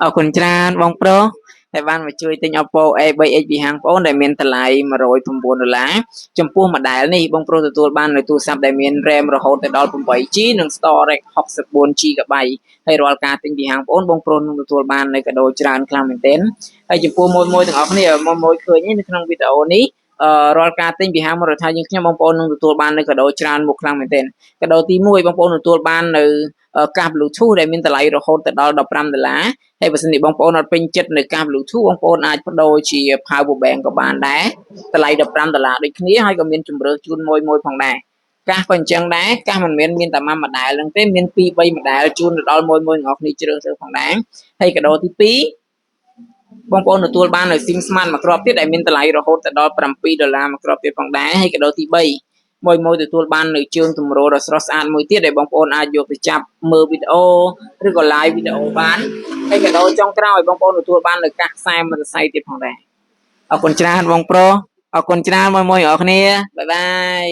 អរគុណច្រើនបងប្រុសដែលបានមកជួយទិញ Oppo A3X ពីហាងបងប្អូនដែលមានតម្លៃ$109ចំពោះ model នេះបងប្រុសទទួលបាននូវទូរស័ព្ទដែលមាន RAM រហូតដល់ 8GB និង Storage 64GB ហើយរាល់ការទិញពីហាងបងប្អូននឹងទទួលបាននូវកាដូច្រើនខ្លាំងមែនទែនហើយចំពោះមួយទាំងអស់គ្នាមួយឃើញនៅក្នុងវីដេអូនេះរាល់ការទិញពីហាងមរដ្ឋាយើងខ្ញុំបងប្អូននឹងទទួលបាននូវកាដូច្រើនមុខខ្លាំងមែនទែនកាដូទី1បងប្អូនទទួលបាននៅកាស Bluetooth ដែលមានតម្លៃរហូតដល់$15ហើយបើសិនជាបងប្អូនអត់ពេញចិត្តនៅកាស Bluetooth បងប្អូនអាចបដូរជា Power Bank ក៏បានដែរតម្លៃ$15ដូចគ្នាហើយក៏មានជម្រើសជូនមួយផងដែរកាសក៏អញ្ចឹងដែរកាសមិនមែនមានតែមួយ model ហ្នឹងទេមាន2 3 model ជូនទៅដល់មួយទាំងអស់គ្នាជ្រើសរើសផងដែរហើយកាដូទី2បងប្អូនទទួលបាននៅ SIM Smart មួយគ្រាប់ទៀតដែលមានតម្លៃរហូតដល់$7មួយគ្រាប់ទៀតផងដែរហើយកាដូទី3មួយទទួលបាននៅជើងទម្រដ៏ស្រស់ស្អាតមួយទៀតដែលបងប្អូនអាចយកទៅចាប់មើលវីដេអូឬក៏ live វីដេអូបានហើយកាដូចុងក្រោយបងប្អូនទទួលបាននៅកាសខ្សែមអ터ស័យទៀតផងដែរអរគុណច្រើនបងប្រុសអរគុណច្រើនមួយទាំងអស់គ្នាបាយបាយ